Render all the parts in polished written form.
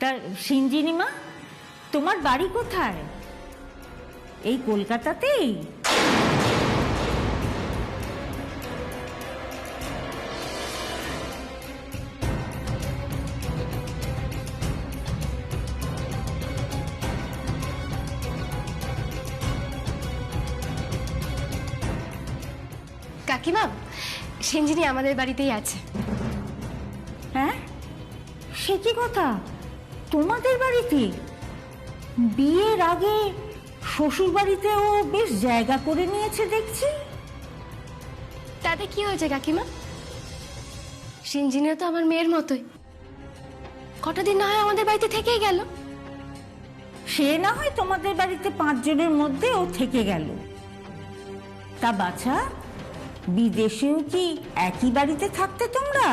তা সিঞ্জিনী মা, তোমার বাড়ি কোথায়? এই কলকাতাতেই? কাকিমা, সিঞ্জিনী আমাদের বাড়িতেই আছে। হ্যাঁ, সে কি কথা? তোমাদের বাড়িতে? বিয়ের আগে শ্বশুর বাড়িতেও বেশ জায়গা করে নিয়েছে দেখছি। তাতে কি হয়েছে কাকিমা? সিঞ্জিনীও তো আমার মেয়ের মতোই, কটা দিন না হয় আমাদের বাড়িতে থেকেই গেল। সে না হয় তোমাদের বাড়িতে 5 জনের মধ্যে ও থেকে গেল, তা বাছা বিদেশেও কি একই বাড়িতে থাকতে তোমরা?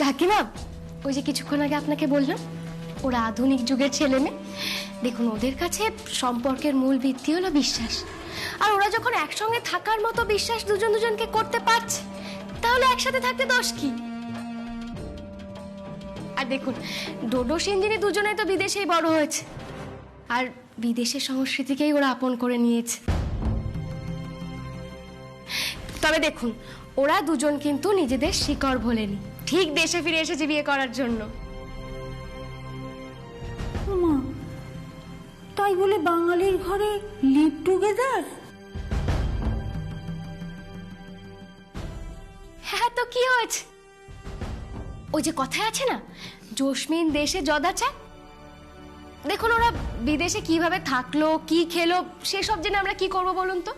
কাকিমা, ওই যে কিছুক্ষণ আগে আপনাকে বললাম ওরা আধুনিক যুগের ছেলে মেয়ে। দেখুন, ওদের কাছে সম্পর্কের মূল ভিত্তি হলো বিশ্বাস। আর ওরা যখন একসঙ্গে থাকার মতো বিশ্বাস দুজন দুজনকে করতে পারছে, তাহলে একসাথে থাকতে দোষ কি? আর দেখুন, ডোডো সিঞ্জিনী দুজনেই তো বিদেশেই বড় হয়েছে, আর বিদেশের সংস্কৃতিকেই ওরা আপন করে নিয়েছে। তবে দেখুন, ওরা দুজন কিন্তু নিজেদের শিকড় ভোলেনি, ঠিক দেশে ফিরে এসেছে বিয়ে করার জন্য। মা, তাই বলে বাঙালির ঘরে লিভ টুগেদার? হ্যাঁ, তো কি হয়েছে? ওই যে কথায় আছে না, জস্মিন দেশে যদাচার। দেখুন, ওরা বিদেশে কিভাবে থাকলো, কি খেলো, সেসব জেনে আমরা কি করব বলুন তো?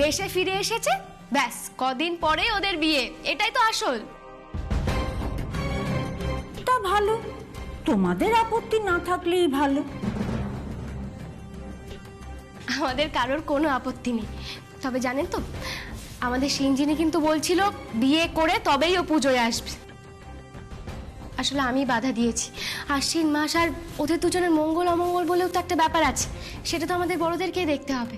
দেশে ফিরে এসেছে, ব্যাস কদিন পরে ওদের বিয়ে, এটাই তো আসল। তা ভালো, তোমাদের আপত্তি না থাকলেই ভালো। আমাদের কারোর কোনো আপত্তি নেই। তবে জানেন তো, আমাদের সিঞ্জিনী কিন্তু বলছিল বিয়ে করে তবেই ও পুজোয় আসবে। আসলে আমি বাধা দিয়েছি। আশ্বিন মাস, আর ওদের দুজনের মঙ্গল অমঙ্গল বলেও তো একটা ব্যাপার আছে, সেটা তো আমাদের বড়দেরকেই দেখতে হবে।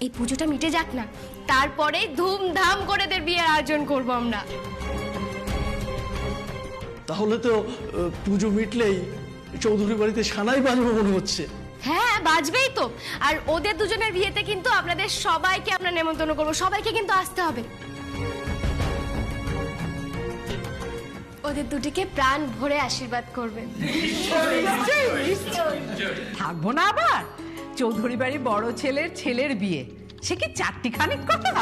এই পুজোটা মিটে যাক না, তারপরে ধুমধাম করে এদের বিয়ের আয়োজন করব আমরা। তাহলে তো পুজো মিটলেই চৌধুরী বাড়িতে সানাই বাজবে মনে হচ্ছে। হ্যাঁ, বাজবেই তো। আর ওদের দুজনের বিয়েতে কিন্তু আপনাদের সবাইকে আমরা নেমন্তন্ন করবো, সবাইকে কিন্তু আসতে হবে। ওদের দুটিকে প্রাণ ভরে আশীর্বাদ করবেন। থাকবো না আবার? চৌধুরী বাড়ি বড় ছেলের ছেলের বিয়ে, সে কি চারটিখানিক কথা?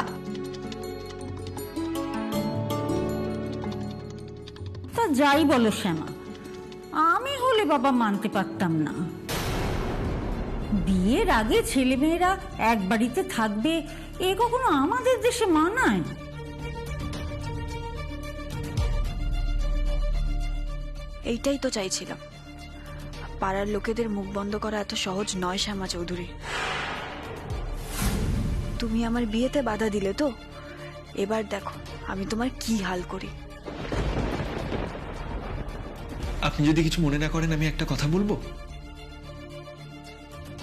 তা যাই বলো শ্যামা, আমি হলে বাবা মানতে পারতাম না। বিয়ের আগে ছেলেমেয়েরা এক বাড়িতে থাকবে, এ কখনো আমাদের দেশে মানায়? এইটাই তো চাইছিলাম। পাড়ার লোকেদের মুখ বন্ধ করা এত সহজ নয় শ্যামা চৌধুরী। তুমি আমার বিয়েতে বাধা দিলে তো, এবার দেখো আমি তোমার কি হাল করি। আপনি যদি কিছু মনে না করেন, আমি একটা কথা বলবো।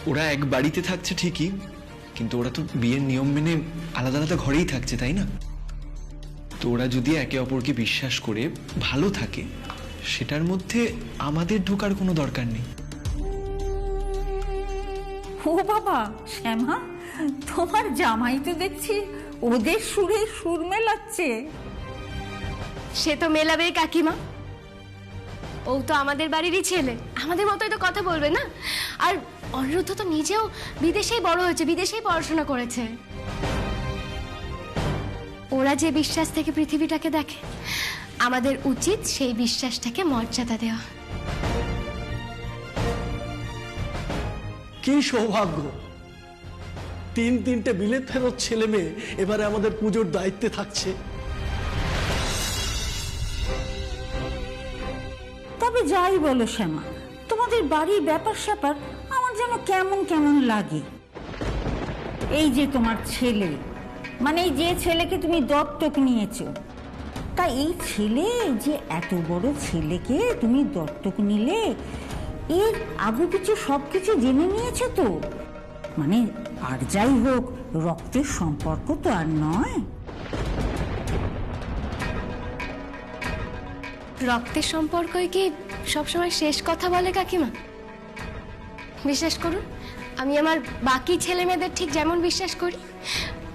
ওরা এক বাড়িতে থাকছে ঠিকই, কিন্তু ওরা তো বিয়ের নিয়ম মেনে আলাদা আলাদা ঘরেই থাকছে, তাই না? তো ওরা যদি একে অপরকে বিশ্বাস করে ভালো থাকে, সেটার মধ্যে আমাদের ঢোকার কোনো দরকার নেই। ও বাবা শ্যামা, তোমার জামাই তো দেখছি ওদের সুরে সুর মেলাচ্ছে। সে তো মেলাবেই কাকিমা, ও তো আমাদের বাড়িরই ছেলে, আমাদের মতোই তো কথা বলবে না। আর অনিরুদ্ধ তো নিজেও বিদেশেই বড় হয়েছে, বিদেশেই পড়াশোনা করেছে। ওরা যে বিশ্বাস থেকে পৃথিবীটাকে দেখে, আমাদের উচিত সেই বিশ্বাসটাকে মর্যাদা দেওয়া। কি সৌভাগ্য, 3 বিলেত ফেরত ছেলে মেয়ে এবারে আমাদের পুজোর দায়িত্বে থাকছে। তবে যাই বলো শ্যামা, তোমাদের বাড়ির ব্যাপার স্যাপার আমার যেন কেমন কেমন লাগে। এই যে তোমার ছেলে, মানে এই যে ছেলেকে তুমি দত্তক নিয়েছো, তা এই ছেলে যে এত বড় ছেলেকে তুমি দত্তক নিলে, এর আগে কিছু সবকিছু জেনে নিয়েছে তো? মানে আর যাই হোক, রক্তের সম্পর্ক তো আর নয়। রক্তের সম্পর্কই কি সবসময় শেষ কথা বলে কাকিমা? বিশ্বাস করুন, আমি আমার বাকি ছেলে মেয়েদের ঠিক যেমন বিশ্বাস করি,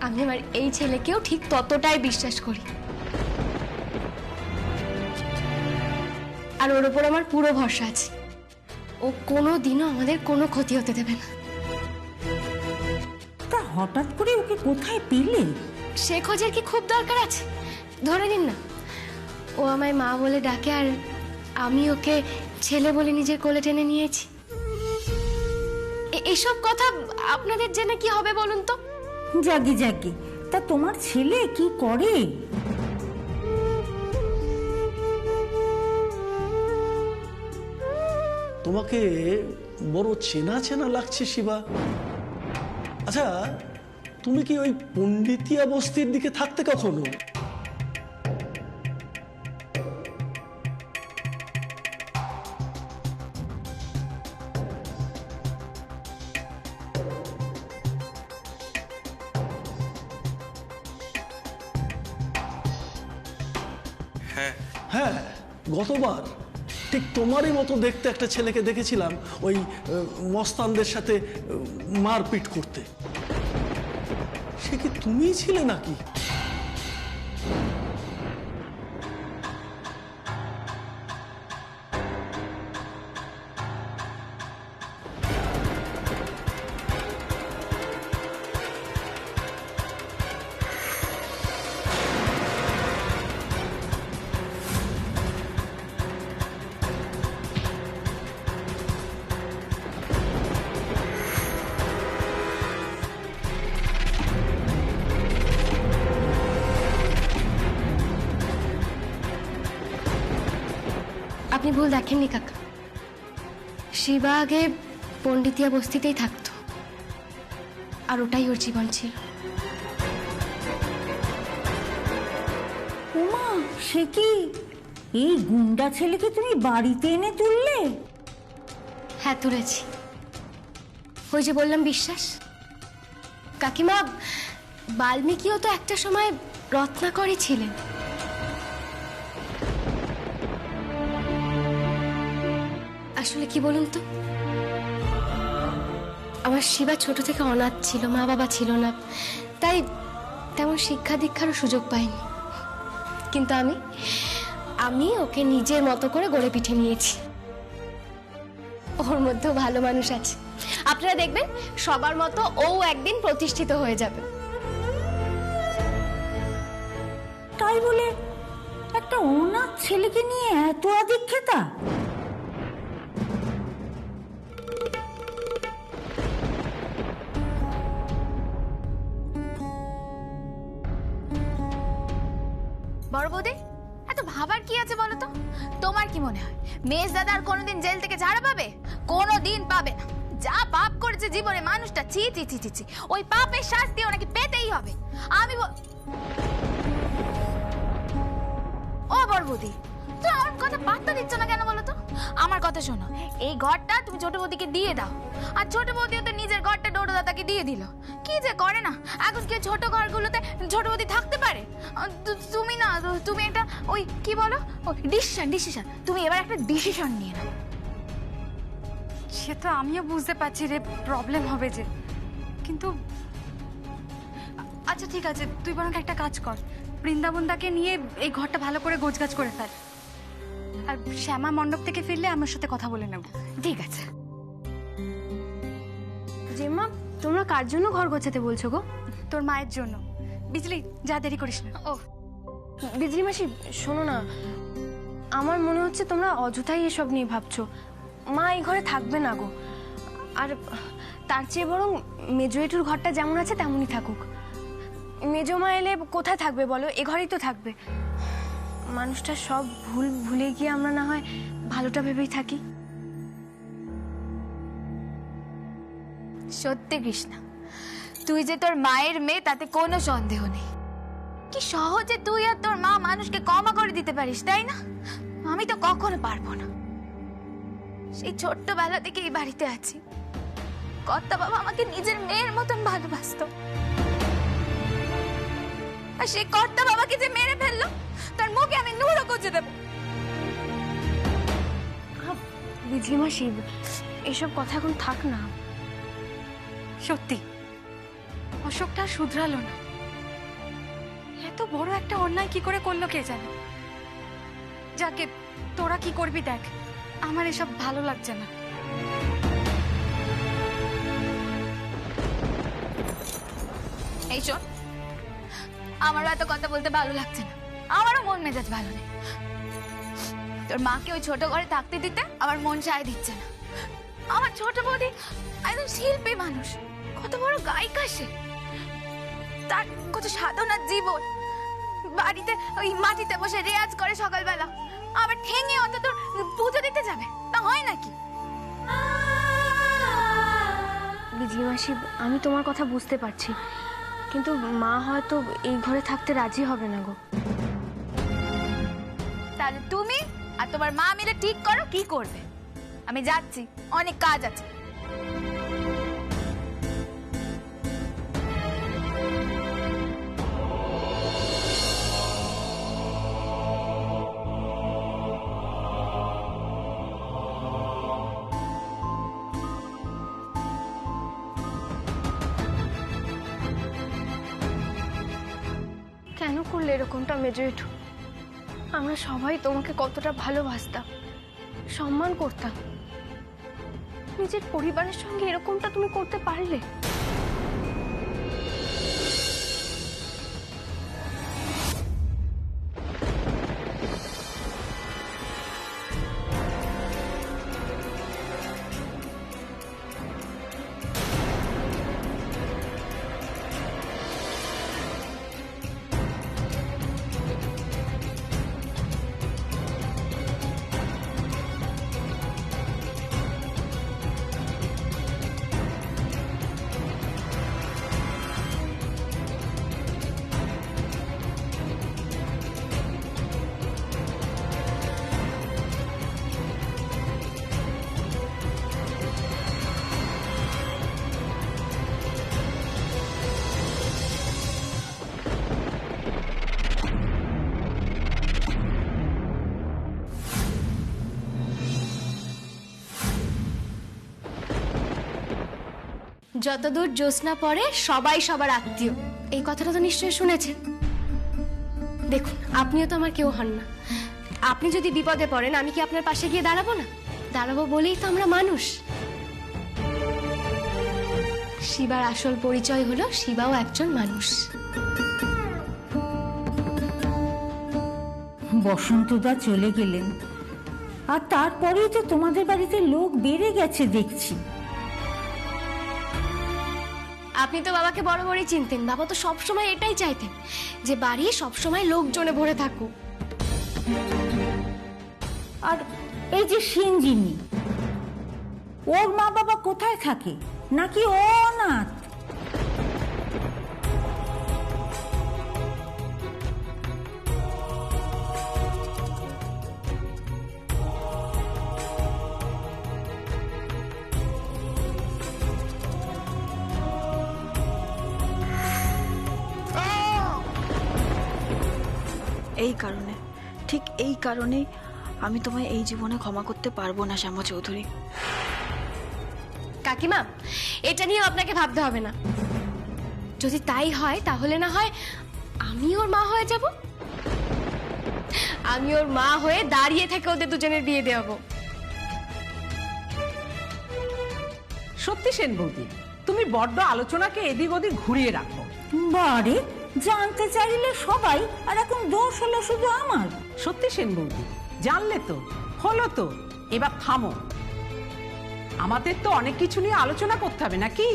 আমি আমার এই ছেলেকেও ঠিক ততটাই বিশ্বাস করি। আর ওর ওপর আমার পুরো ভরসা আছে। ও কোনো দিনও আমাদের কোনো ক্ষতি হতে দেবে না। তা হঠাৎ করে ওকে কোথায় পেলে? সে খোঁজের কি খুব দরকার আছে? ধরে নিন না, ও আমায় মা বলে ডাকে, আর আমি ওকে ছেলে বলে নিজের কোলে টেনে নিয়েছি। এসব কথা আপনাদের জেনে কি হবে বলুন তো? জাগি জাগি, তা তোমার ছেলে কি করে? তোমাকে বড় চেনা চেনা লাগছে শিবা। আচ্ছা, তুমি কি ওই পণ্ডিতিয়া বস্তির দিকে থাকতে কখনো? হ্যাঁ, গতবার ঠিক তোমারই মতো দেখতে একটা ছেলেকে দেখেছিলাম ওই মস্তানদের সাথে মারপিট করতে। সে কি তুমিই ছিলে নাকি? আপনি ভুল দেখেননি কাকা, শিবা আগে পণ্ডিতিয়া বস্তিতেই থাকতো, আর ওটাই ওর জীবন ছিল। উমা, সে কি? এই গুন্ডা ছেলেকে তুমি বাড়িতে এনে তুললে? হ্যাঁ, তুলেছি। ওই যে বললাম বিশ্বাস। কাকিমা, বাল্মীকিও তো একটা সময় রত্নাকরই ছিলেন। আসলে কি বলুন তো, আমার শিবা ছোট থেকে অনাথ ছিল, মা বাবা ছিল না, তাই তেমন শিক্ষা দীক্ষারও সুযোগ পাইনি। কিন্তু আমি ওকে নিজের মতো করে গড়ে পিঠে নিয়েছি। ওর মধ্যেও ভালো মানুষ আছে। আপনারা দেখবেন সবার মতো ও একদিন প্রতিষ্ঠিত হয়ে যাবে। তাই বলে একটা অনাথ ছেলেকে নিয়ে এত আদিক্ষেতা? বড় বৌদি, এত ভাবার কি আছে বলো তো? তোমার কি মনে হয় মেজ দাদা আর কোনোদিন জেল থেকে ছাড়া পাবে? কোনোদিন পাবে না। যা পাপ করেছে জীবনে মানুষটা, ছি ছি ছি ছি ছি, ওই পাপের শাস্তি ওনাকে পেতেই হবে। ও বড় বৌদি, তুমি আমার কথা পাত্তা দিচ্ছ না কেন বলো তো? আমার কথা শোনো, এই ঘরটা তুমি ছোট বৌদিকে দিয়ে দাও। আর ছোট বৌদিও তো নিজের ঘরটা ডোডোদাদাকে দিয়ে দিল। কি যে করে না, এখন কি ছোট ঘরগুলোতে ছোট বৌদি থাকতে পারে? তুমি না, তুমি একটা ওই কি বলো, ডিসিশন, তুমি এবার একটা ডিসিশন নিয়ে নাও। সে তো আমিও বুঝতে পারছি রে, প্রবলেম হবে যে, কিন্তু আচ্ছা ঠিক আছে, তুই বরং একটা কাজ কর, বৃন্দাবনদাকে নিয়ে এই ঘরটা ভালো করে গোছগাছ করে ফেল। আর শ্যামা মণ্ডপ থেকে ফিরলে আমার সাথে কথা বলে নেব। ঠিক আছে। জেম্মা, তোমরা কার জন্য ঘর গোছাতে বলছো গো? তোর মায়ের জন্য। বিজলি, যা দেরি করিস না। ও বিজলি মাসি, শোনো না, আমার মনে হচ্ছে তোমরা অযথাই এসব নিয়ে ভাবছো। মা এই ঘরে থাকবে না গো। আর তার চেয়ে বরং মেজো এটুর ঘরটা যেমন আছে তেমনই থাকুক। মেজো মা এলে কোথায় থাকবে বলো? এ ঘরেই তো থাকবে। মানুষটা সব ভুলে গিয়ে আমরা না হয় ভালোটা ভেবেই থাকি। সত্যি কৃষ্ণা, তুই যে তোর মায়ের মেয়ে তাতে কোনো সন্দেহ নেই। কি সহজে তুই আর তোর মা মানুষকে ক্ষমা করে দিতে পারিস, তাই না? আমি তো কখনো পারবো না। সেই ছোট্টবেলা থেকে এই বাড়িতে আছি, কর্তা বাবা আমাকে নিজের মেয়ের মতন ভালোবাসতো, আর সেই কর্তা বাবাকে যে মেরে ফেললো, তার মুখে আমি নুরো গুজে দেবো। বুঝলি মাসি, এসব কথা এখন থাক না। সত্যি অশোকটা শুধরালো না। এত বড় একটা অন্যায় কি করে করলো কে জানে। যাকে তোরা কি করবি দেখ, আমার এসব ভালো লাগছে না। এই শোন, আমারও এত কথা বলতে ভালো লাগছে না, আমারও মন মেজাজ ভালো নেই। তোর মাকে ওই ছোট ঘরে থাকতে দিতে আমার মন চায় দিচ্ছে না। আমার ছোট বৌদি একজন শিল্পী মানুষ, কত বড় গায়িকা সে, তার কত সাধনার জীবন। বাড়িতে ওই মাটিতে বসে রেয়াজ করে সকালবেলা, আবার ঠেঙে অন্তত পুজো দিতে যাবে, তা হয় নাকি? বিজলি মাসি, আমি তোমার কথা বুঝতে পারছি, কিন্তু মা হয়তো এই ঘরে থাকতে রাজি হবে না গো। তাহলে তুমি আর তোমার মা মিলে ঠিক করো কি করবে। আমি যাচ্ছি, অনেক কাজ আছে। কেন করলে এরকমটা মেজো জেঠু? আমরা সবাই তোমাকে কতটা ভালোবাসতাম, সম্মান করতাম। নিজের পরিবারের সঙ্গে এরকমটা তুমি করতে পারলে? যতদূর জ্যোৎস্না পড়ে সবাই সবার আত্মীয়, এই কথাটা তো নিশ্চয়ই শুনেছেন। দেখুন, আপনিও তো আমার কেউ হন না। আপনি যদি বিপদে পড়েন, আমি কি আপনার পাশে গিয়ে দাঁড়াবো না? দাঁড়াবো বলেই তো আমরা মানুষ। শিবার আসল পরিচয় হলো শিবাও একজন মানুষ। বসন্তদা চলে গেলেন, আর তারপরেই তো তোমাদের বাড়িতে লোক বেড়ে গেছে দেখছি। আপনি তো বাবাকে বড় বড়ই চিনতেন। বাবা তো সবসময় এটাই চাইতেন যে বাড়ি সবসময় লোকজনে ভরে থাকুক। আর এই যে সিঞ্জিনি, ওর মা বাবা কোথায় থাকে? নাকি ও অনাথ? এই কারণে, ঠিক এই কারণেই আমি তোমায় এই জীবনে ক্ষমা করতে পারবো না শ্যামা চৌধুরী। কাকিমা, এটা নিয়ে আপনাকে ভাবতে হবে না। যদি তাই হয় তাহলে না হয় আমি ওর মা হয়ে যাব। আমি ওর মা হয়ে দাঁড়িয়ে থেকে ওদের দুজনের বিয়ে দেওয়াবো। সত্যি সেন বৌদি, তুমি বড্ড আলোচনাকে এদিক ওদিক ঘুরিয়ে রাখো। বারে, জানতে চাইলে সবাই, আর এখন দোষ হলো শুধু আমার। সত্যি সেন বৌদি, জানলে তো হলো তো, এবার থামো। আমাদের তো অনেক কিছু নিয়ে আলোচনা করতে হবে নাকি?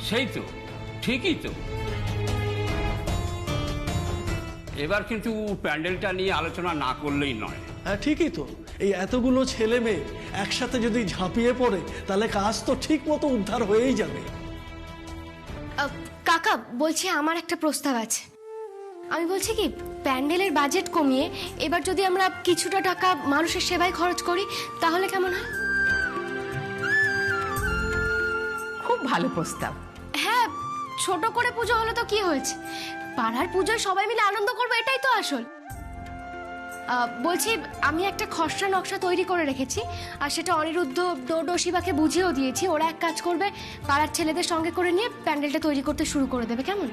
সেই তো, ঠিকই তো। এবার কিন্তু প্যান্ডেলটা নিয়ে আলোচনা না করলেই নয়। হ্যাঁ, ঠিকই তো। এই এতগুলো ছেলে মেয়ে একসাথে যদি ঝাঁপিয়ে পড়ে, তাহলে কাজ তো ঠিক মতো উদ্ধার হয়েই যাবে। কাকা বলছি আমার একটা প্রস্তাব আছে। আমি বলছি কি, প্যান্ডেলের বাজেট কমিয়ে এবার যদি আমরা কিছুটা টাকা মানুষের সেবায় খরচ করি তাহলে কেমন হয়? খুব ভালো প্রস্তাব। হ্যাঁ, ছোট করে পুজো হলো তো কি হয়েছে, পাড়ার পুজোয় সবাই মিলে আনন্দ করবো, এটাই তো আসল। বলছি আমি একটা খসড়া নকশা তৈরি করে রেখেছি, আর সেটা অনিরুদ্ধ দোডশিবাকে বুঝিয়েও দিয়েছি। ওরা এক কাজ করবে, পাড়ার ছেলেদের সঙ্গে করে নিয়ে প্যান্ডেলটা তৈরি করতে শুরু করে দেবে, কেমন?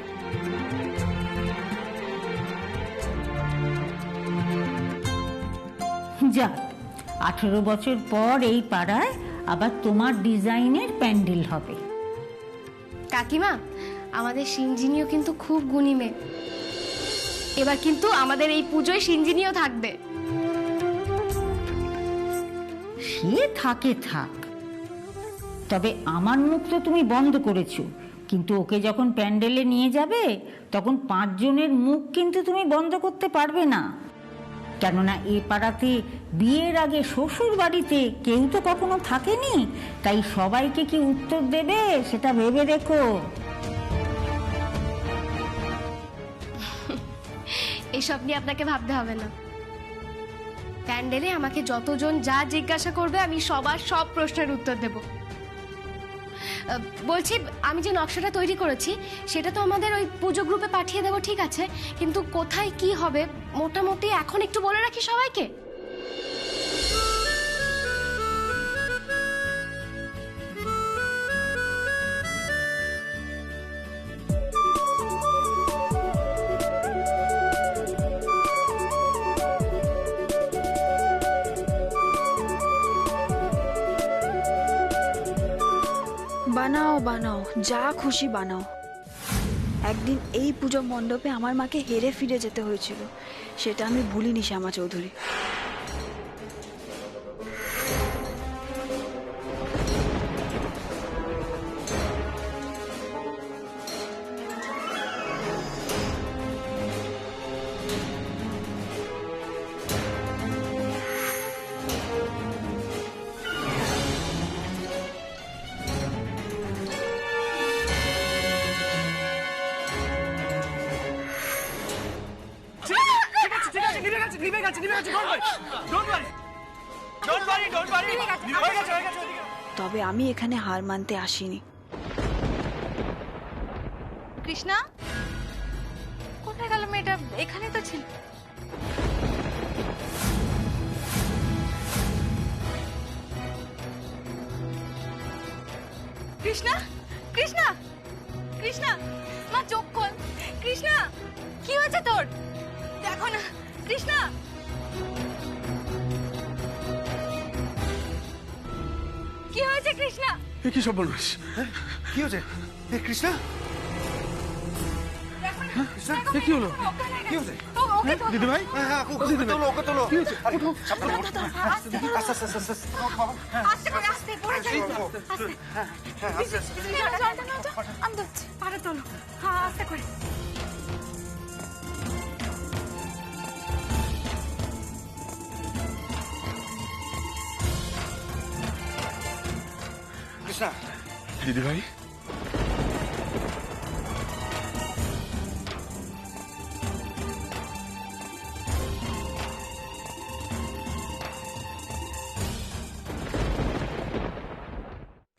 যাক, 18 বছর পর এই পাড়ায় আবার তোমার ডিজাইনের প্যান্ডেল হবে। কাকিমা, আমাদের সিঞ্জিনিও কিন্তু খুব গুণী মেয়ে। এবার কিন্তু আমাদের এই পুজোয় সিঞ্জিনিও থাকবে। সে থাকে থাক, তবে আমার মুখ তো তুমি বন্ধ করেছো, কিন্তু ওকে যখন প্যান্ডেলে নিয়ে যাবে তখন 5 জনের মুখ কিন্তু তুমি বন্ধ করতে পারবে না। কেননা এ পাড়াতে বিয়ের আগে শ্বশুর বাড়িতে কেউ তো কখনো থাকেনি, তাই সবাইকে কি উত্তর দেবে সেটা ভেবে রেখো। এসব নিয়ে আপনাকে ভাবতে হবে না। প্যান্ডেলে আমাকে যতজন যা জিজ্ঞাসা করবে আমি সবার সব প্রশ্নের উত্তর দেব। বলছি আমি যে নকশাটা তৈরি করেছি সেটা তো আমাদের ওই পুজো গ্রুপে পাঠিয়ে দেবো, ঠিক আছে, কিন্তু কোথায় কি হবে মোটামুটি এখন একটু বলে রাখি সবাইকে। বানাও বানাও, যা খুশি বানাও। একদিন এই পুজো মণ্ডপে আমার মাকে হেরে ফিরে যেতে হয়েছিল, সেটা আমি ভুলিনি শ্যামা চৌধুরী। তবে আমি এখানে হার মানতে আসিনি। কৃষ্ণা কোথায় গেল মেয়েটা? এখানে তো ছিল। কৃষ্ণা, কৃষ্ণা, কৃষ্ণা, মা চোখ খোল। কৃষ্ণা, কি হয়েছে তোর? দেখো না কৃষ্ণা। কি হয়েছে কৃষ্ণা? কি সব বলছিস? কি হয়েছে? কৃষ্ণা, কি হলো? কি হয়েছে? দিদি ভাই, ওকে তোলো, ওকে তোলো। কি হয়েছে? আস্তে করে, আস্তে পড়ে যাই। আমি ধরছি, পারে তোলো। হ্যাঁ, আস্তে করে। কৃষ্ণা, দিদি ভাই,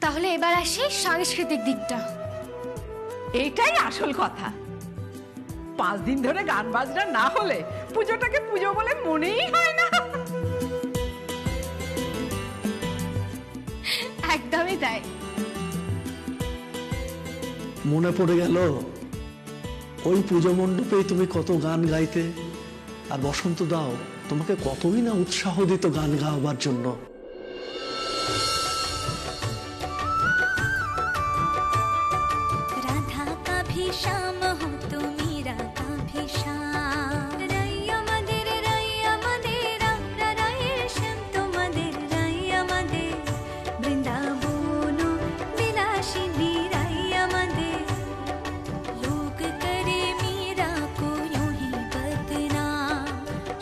তাহলে এবার আসি সাংস্কৃতিক দিকটা। এইটাই আসল কথা। 5 দিন ধরে গান বাজনা না হলে পুজোটাকে পুজো বলে মনেই হয় না। একদমই তাই। মনে পড়ে গেল ওই পুজো মণ্ডপেই তুমি কত গান গাইতে, আর বসন্ত দাও তোমাকে কতই না উৎসাহ দিত গান গাওয়ার জন্য। राधा का भी श्याम हो तो मीरा का भी श्याम। रैया मदेर राम राये श्याम तो मदेर रैया मदेर वृंदावनो विलासिनी रैया मदेर। लोग करे मीरा को यूं ही बदनाम,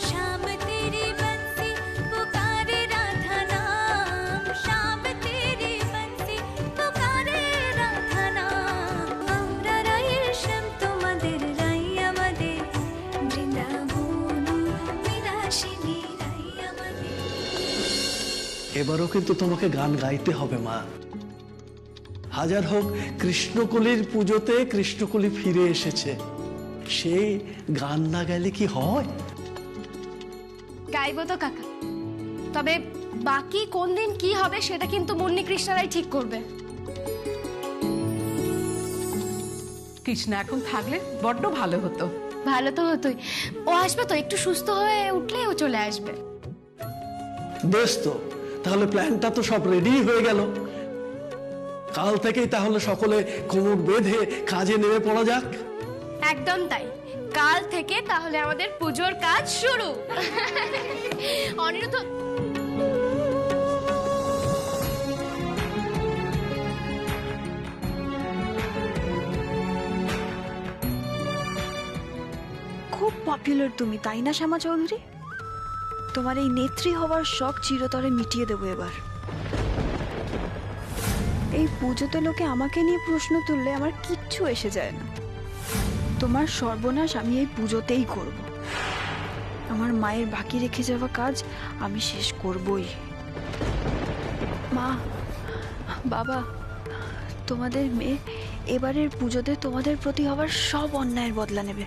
श्याम तेरी बंसी पुकारे राधा नाम, श्याम तेरी बंसी पुकारे राधा नाम। আমরা রায়ের এবারও কিন্তু তোমাকে গান গাইতে হবে মা। হাজার হোক কৃষ্ণকলির পুজোতে কৃষ্ণকলি ফিরে এসেছে, সেই গান না গাইলে কি হয়? গাইবো তো কাকা, তবে বাকি কোন দিন কি হবে সেটা কিন্তু মুন্নি কৃষ্ণারাই ঠিক করবে। কৃষ্ণা এখন থাকলে বড্ড ভালো হতো। ভালো তো হতোই, ও আসবে তো, একটু সুস্থ হয়ে উঠলেই ও চলে আসবে। বেশ, তো তাহলে প্ল্যানটা তো সব রেডি হয়ে গেল। কাল থেকেই তাহলে সকলে কোমর বেঁধে কাজে নেমে পড়া যাক। একদম তাই, কাল থেকে তাহলে আমাদের পুজোর কাজ শুরু। অনিরুদ্ধ, খুব পপুলার তুমি, তাই না শ্যামা চৌধুরী? তোমার এই নেত্রী হওয়ার শখ চিরতরে মিটিয়ে দেবো এবার। এই পুজোতে লোকে আমাকে নিয়ে প্রশ্ন তুললে আমার কিচ্ছু এসে যায় না। তোমার সর্বনাশ আমি এই পুজোতেই করব। আমার মায়ের বাকি রেখে যাওয়া কাজ আমি শেষ করবই। মা, বাবা, তোমাদের মেয়ে এবারের পুজোতে তোমাদের প্রতি হওয়ার সব অন্যায়ের বদলা নেবে।